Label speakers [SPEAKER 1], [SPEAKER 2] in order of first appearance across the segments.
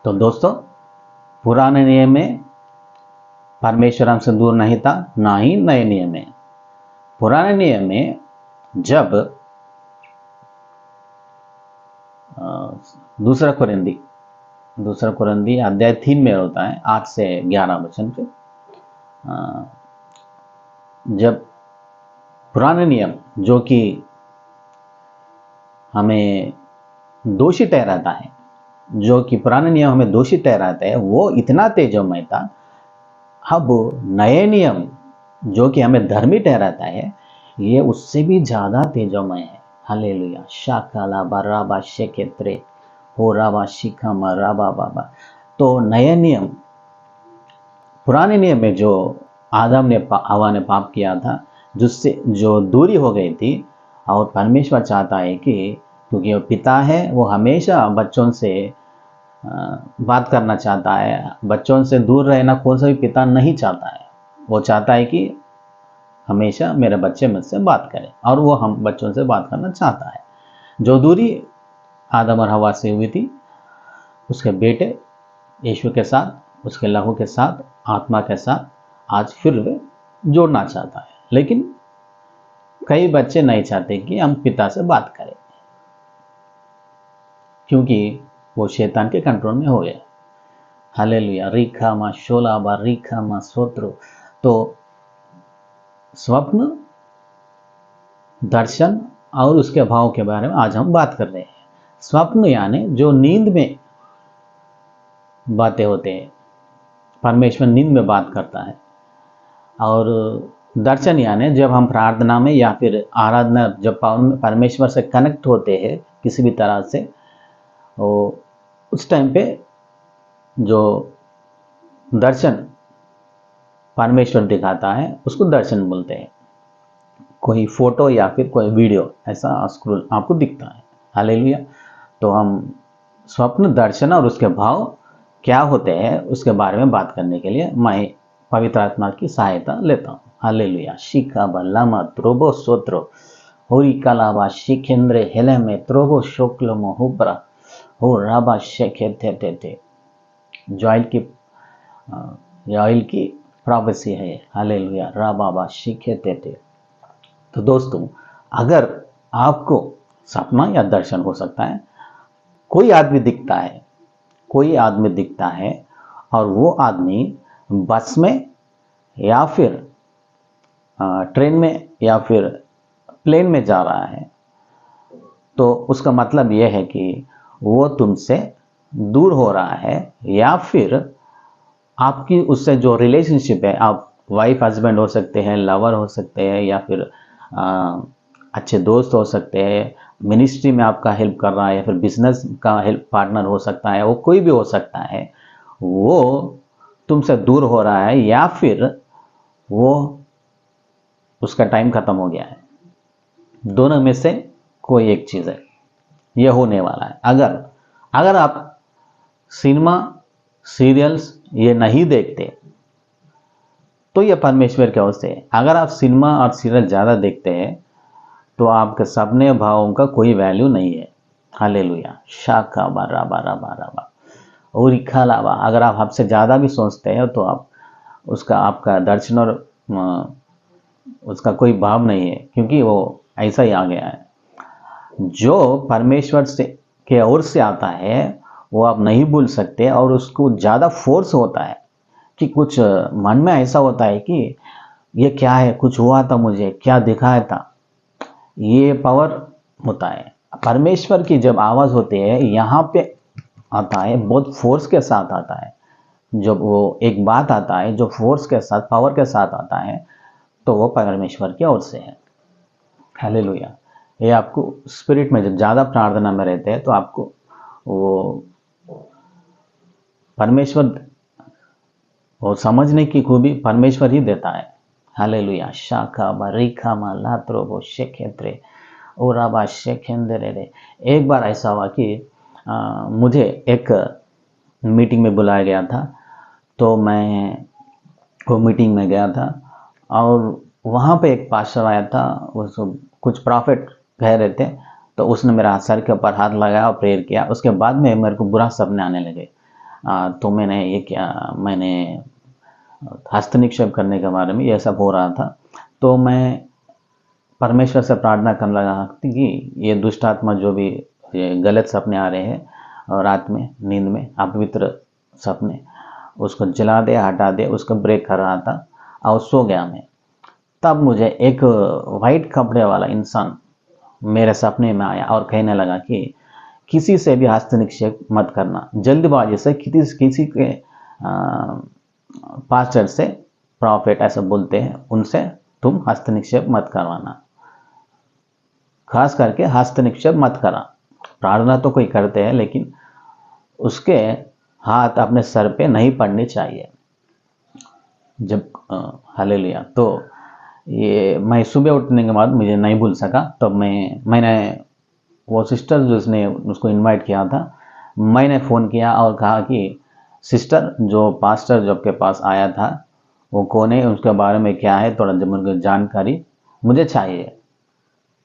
[SPEAKER 1] तो दोस्तों, पुराने नियम में परमेश्वर हमसे दूर नहीं था, ना ही नए नियम में। पुराने नियम में जब दूसरा कुरिन्दी अध्याय 3 में होता है 8 से 11 वचन पे, जब पुराने नियम जो कि हमें दोषी ठहराता है, वो इतना तेजोमय था। अब नए नियम जो कि हमें धर्मी ठहराता है, ये उससे भी ज्यादा तेजोमय है। हालेलुया। शाकाला बराबा शेकेत्रे हो राबा शिखा मराबा बाबा। तो नए नियम, पुराने नियम में जो हवा ने पाप किया था, जिससे जो दूरी हो गई थी, और परमेश्वर चाहता है कि क्योंकि वो पिता है, वो हमेशा बच्चों से बात करना चाहता है। बच्चों से दूर रहना कौन सा भी पिता नहीं चाहता है। वो चाहता है कि हमेशा मेरे बच्चे मुझसे बात करें, और वो हम बच्चों से बात करना चाहता है। जो दूरी आदम और हवा से हुई थी, उसके बेटे यीशु के साथ, उसके लहू के साथ, आत्मा के साथ आज फिर वे जोड़ना चाहता है। लेकिन कई बच्चे नहीं चाहते कि हम पिता से बात करें, क्योंकि वो शैतान के कंट्रोल में हो गया। हालेलुया। रीखा मा शोला बा रीखा मा सोत्रो। तो स्वप्न, दर्शन और उसके भाव के बारे में आज हम बात कर रहे हैं। स्वप्न यानी जो नींद में बातें होते हैं, परमेश्वर नींद में बात करता है। और दर्शन यानी जब हम प्रार्थना में या फिर आराधना, जब परमेश्वर से कनेक्ट होते हैं किसी भी तरह से, उस टाइम पे जो दर्शन परमेश्वर दिखाता है, उसको दर्शन बोलते हैं। कोई फोटो या फिर कोई वीडियो ऐसा स्क्रोल आपको दिखता है। हालेलुया। तो हम स्वप्न, दर्शन और उसके भाव क्या होते हैं, उसके बारे में बात करने के लिए मैं पवित्र आत्मा की सहायता लेता हूँ। हालेलुया। शिखा बल्लामा त्रोबो सोत्रो होरी कलावा शिखेंद्रे हेले में त्रोबो शोक्लमो हुब्रा हो राबा शेखे थे। जोएल की प्रोफेसी है। हालेलुया। राबाबा शिखे थे। तो दोस्तों, अगर आपको सपना या दर्शन हो सकता है, कोई आदमी दिखता है और वो आदमी बस में या फिर ट्रेन में या फिर प्लेन में जा रहा है, तो उसका मतलब यह है कि वो तुमसे दूर हो रहा है, या फिर आपकी उससे जो रिलेशनशिप है, आप वाइफ हस्बैंड हो सकते हैं, लवर हो सकते हैं, या फिर अच्छे दोस्त हो सकते हैं, मिनिस्ट्री में आपका हेल्प कर रहा है, या फिर बिजनेस का हेल्प पार्टनर हो सकता है, वो कोई भी हो सकता है। वो तुमसे दूर हो रहा है, या फिर वो उसका टाइम खत्म हो गया है। दोनों में से कोई एक चीज है, ये होने वाला है। अगर आप सिनेमा, सीरियल्स ये नहीं देखते, तो ये परमेश्वर की ओर से है। अगर आप सिनेमा और सीरियल ज्यादा देखते हैं, तो आपके सपने भावों का कोई वैल्यू नहीं है। हालेलुया। शाखा बारा बारा बारा बा और इखालावा। अगर आप हमसे ज्यादा भी सोचते हैं, तो आप उसका आपका दर्शन और उसका कोई भाव नहीं है, क्योंकि वो ऐसा ही आ गया है। जो परमेश्वर से के ओर से आता है, वो आप नहीं भूल सकते, और उसको ज्यादा फोर्स होता है कि कुछ मन में ऐसा होता है कि ये क्या है, कुछ हुआ था, मुझे क्या दिखाया था। ये पावर होता है। परमेश्वर की जब आवाज होती है, यहाँ पे आता है, बहुत फोर्स के साथ आता है। जब वो एक बात आता है जो फोर्स के साथ, पावर के साथ आता है, तो वो परमेश्वर की ओर से है। हालेलुया। ये आपको स्पिरिट में जब ज्यादा प्रार्थना में रहते हैं, तो आपको वो परमेश्वर, वो समझने की खूबी परमेश्वर ही देता है। हालेलुया। शाखा बरीखा मा लात्रोबो शेखेत्रे ओराबा शेखेंद्रे। एक बार ऐसा हुआ कि मुझे एक मीटिंग में बुलाया गया था, तो मैं वो मीटिंग में गया था, और वहाँ पे एक पास्टर आया था, उसको कुछ प्रॉफिट कह रहे थे, तो उसने मेरा सर के ऊपर हाथ लगाया और प्रेयर किया। उसके बाद में मेरे को बुरा सपने आने लगे। तो मैंने हस्त निक्षेप करने के बारे में ये सब हो रहा था। तो मैं परमेश्वर से प्रार्थना करने लगा कि ये दुष्ट आत्मा जो भी ये गलत सपने आ रहे हैं और रात में नींद में अपवित्र सपने, उसको जला दे, हटा दे, उसको ब्रेक कर रहा था और सो गया मैं। तब मुझे एक वाइट कपड़े वाला इंसान मेरे सपने में आया और कहने लगा कि किसी से भी हस्त निक्षेप मत करना, जल्दबाजी से किसी के पास्टर से, प्रॉफिट ऐसा बोलते हैं, उनसे तुम हस्त निक्षेप मत करवाना, खास करके हस्त निक्षेप मत करा। प्रार्थना तो कोई करते हैं लेकिन उसके हाथ अपने सर पे नहीं पड़नी चाहिए जब हालेलुया। तो ये मैं सुबह उठने के बाद मुझे नहीं भूल सका। तो मैंने वो सिस्टर जिसने उसको इनवाइट किया था, मैंने फ़ोन किया और कहा कि सिस्टर, जो पास्टर जो आपके पास आया था वो कौन है, उसके बारे में क्या है, थोड़ा मुझे जानकारी मुझे चाहिए।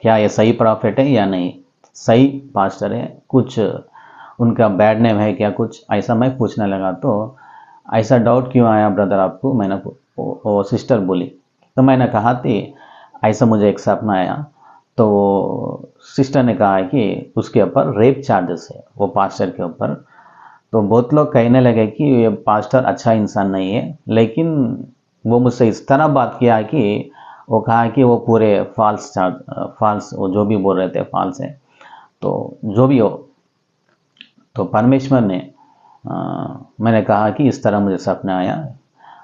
[SPEAKER 1] क्या ये सही प्रॉफिट है या नहीं, सही पास्टर है, कुछ उनका बैड नेम है क्या, कुछ ऐसा मैं पूछने लगा। तो ऐसा डाउट क्यों आया ब्रदर आपको, मैंने वो सिस्टर बोली। तो मैंने कहा थी ऐसा मुझे एक सपना आया। तो सिस्टर ने कहा कि उसके ऊपर रेप चार्जेस है वो पास्टर के ऊपर। तो बहुत लोग कहने लगे कि ये पास्टर अच्छा इंसान नहीं है, लेकिन वो मुझसे इस तरह बात किया कि वो कहा कि वो पूरे फाल्स वो जो भी बोल रहे थे फाल्स है। तो जो भी हो, तो परमेश्वर ने मैंने कहा कि इस तरह मुझे सपना आया।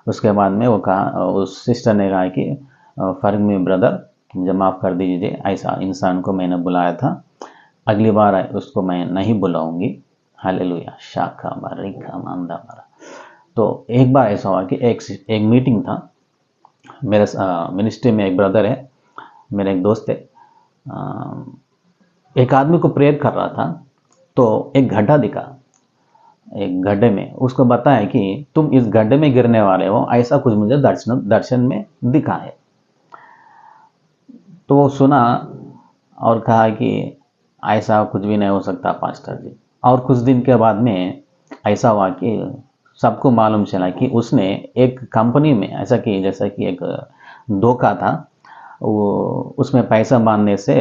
[SPEAKER 1] उसके बाद में वो कहा, उस सिस्टर ने कहा कि फर्क में ब्रदर मुझे माफ़ कर दीजिए, ऐसा इंसान को मैंने बुलाया था, अगली बार उसको मैं नहीं बुलाऊंगी। हालेलुया, शाखा बारिका मांदा मारा। तो एक बार ऐसा हुआ कि एक मीटिंग था मेरे मिनिस्ट्री में। एक ब्रदर है, मेरा एक दोस्त है, एक आदमी को प्रेयर कर रहा था। तो एक गड्ढा दिखा, एक गड्ढे में उसको बताया कि तुम इस गड्ढे में गिरने वाले हो, ऐसा कुछ मुझे दर्शन में दिखा है। तो वो सुना और कहा कि ऐसा कुछ भी नहीं हो सकता पास्टर जी। और कुछ दिन के बाद में ऐसा हुआ कि सबको मालूम चला कि उसने एक कंपनी में ऐसा कि जैसा कि एक धोखा था, वो उसमें पैसा बांधने से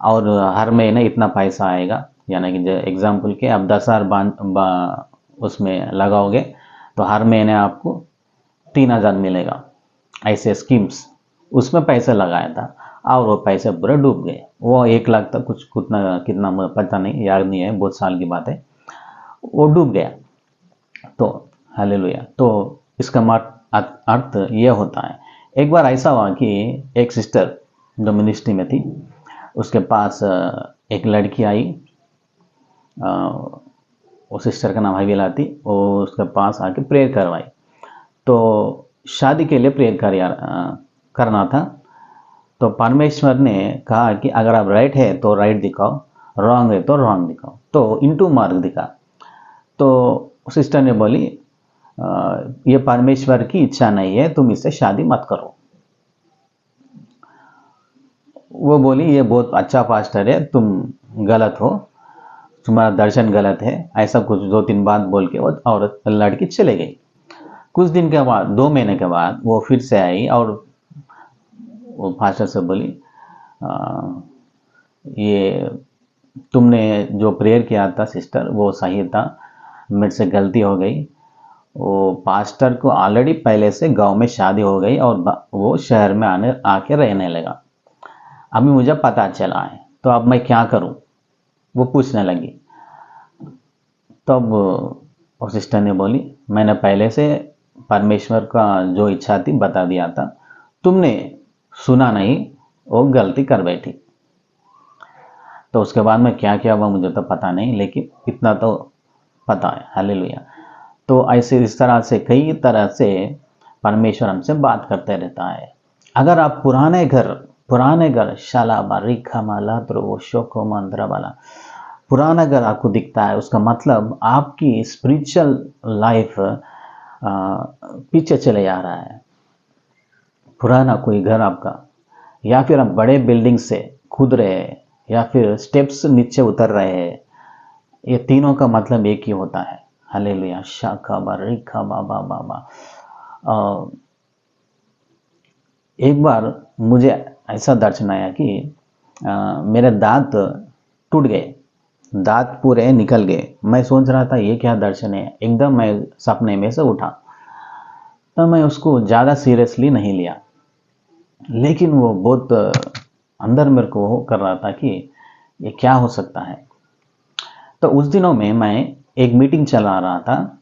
[SPEAKER 1] और हर महीने इतना पैसा आएगा, यानी कि एग्जाम्पल के आप 10,000 उसमें लगाओगे तो हर महीने आपको 3,000 मिलेगा, ऐसे स्कीम्स उसमें पैसा लगाया था और वो पैसे पूरे डूब गए। वो 1 लाख तक कुछ कितना पता नहीं, याद नहीं है, बहुत साल की बात है, वो डूब गया। तो हालेलुया। तो इसका अर्थ यह होता है। एक बार ऐसा हुआ कि एक सिस्टर जो मिनिस्ट्री में थी, उसके पास एक लड़की आई, वो सिस्टर का नाम हवीला थी, वो उसके पास आके प्रेयर करवाई। तो शादी के लिए प्रेयर करना था। तो परमेश्वर ने कहा कि अगर आप राइट है तो राइट दिखाओ, रॉन्ग है तो रॉन्ग दिखाओ, तो इनटू मार्क दिखा। तो सिस्टर ने बोली ये परमेश्वर की इच्छा नहीं है, तुम इससे शादी मत करो। वो बोली ये बहुत अच्छा पास्टर है, तुम गलत हो, तुम्हारा दर्शन गलत है, ऐसा कुछ 2-3 बात बोल के वो औरत लड़की चले गई। कुछ दिन के बाद, 2 महीने के बाद वो फिर से आई और वो पास्टर से बोली ये तुमने जो प्रेयर किया था सिस्टर वो सही था, मेरे से गलती हो गई। वो पास्टर को ऑलरेडी पहले से गांव में शादी हो गई और वो शहर में आके रहने लगा, अभी मुझे पता चला है, तो अब मैं क्या करूं, वो पूछने लगी। तब वो सिस्टर ने बोली मैंने पहले से परमेश्वर का जो इच्छा थी बता दिया था, तुमने सुना नहीं, वो गलती कर बैठी। तो उसके बाद में क्या किया हुआ मुझे तो पता नहीं, लेकिन इतना तो पता है। हालेलुया। तो ऐसे इस तरह से कई तरह से परमेश्वर हमसे बात करते रहता है। अगर आप पुराने घर शाला बारिका माला तो शोको मंद्रा वाला पुराना घर आपको दिखता है, उसका मतलब आपकी स्पिरिचुअल लाइफ पीछे चले जा रहा है। पुराना कोई घर आपका, या फिर आप बड़े बिल्डिंग से कूद रहे हैं, या फिर स्टेप्स नीचे उतर रहे हैं, ये तीनों का मतलब एक ही होता है। हालेलुया, शाखा बारिका बाबा बाबा। एक बार मुझे ऐसा दर्शन आया कि मेरे दांत टूट गए, दांत पूरे निकल गए। मैं सोच रहा था ये क्या दर्शन है, एकदम मैं सपने में से उठा। तो मैं उसको ज़्यादा सीरियसली नहीं लिया, लेकिन वो बहुत अंदर मेरे को वो कर रहा था कि ये क्या हो सकता है। तो उस दिनों में मैं एक मीटिंग चला रहा था।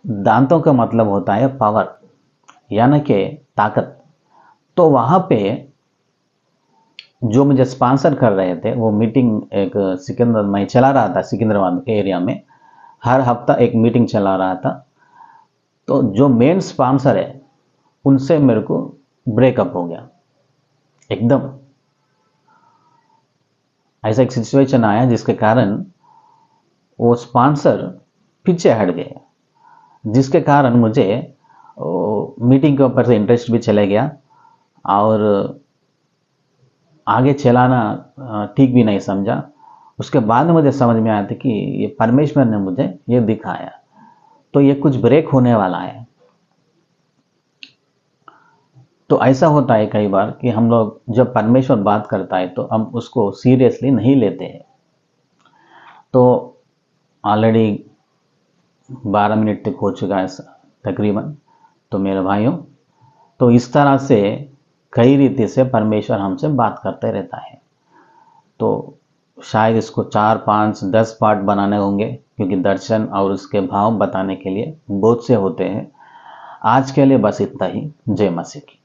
[SPEAKER 1] दांतों का मतलब होता है पावर, यानी कि ताकत। तो वहाँ पे जो मुझे स्पॉन्सर कर रहे थे, वो मीटिंग एक सिकंदर मैं चला रहा था, सिकंदराबाद एरिया में हर हफ्ता एक मीटिंग चला रहा था। तो जो मेन स्पॉन्सर है उनसे मेरे को ब्रेकअप हो गया एकदम। ऐसा एक सिचुएशन आया जिसके कारण वो स्पॉन्सर पीछे हट गए, जिसके कारण मुझे मीटिंग के ऊपर से इंटरेस्ट भी चले गया और आगे चलाना ठीक भी नहीं समझा। उसके बाद मुझे समझ में आया था कि ये परमेश्वर ने मुझे ये दिखाया, तो ये कुछ ब्रेक होने वाला है। तो ऐसा होता है कई बार कि हम लोग जब परमेश्वर बात करता है तो हम उसको सीरियसली नहीं लेते हैं। तो ऑलरेडी 12 मिनट तक हो चुका है तकरीबन। तो मेरे भाइयों, तो इस तरह से कई रीति से परमेश्वर हमसे बात करते रहता है। तो शायद इसको 4, 5, 10 पार्ट बनाने होंगे, क्योंकि दर्शन और उसके भाव बताने के लिए बहुत से होते हैं। आज के लिए बस इतना ही। जय मसीह की।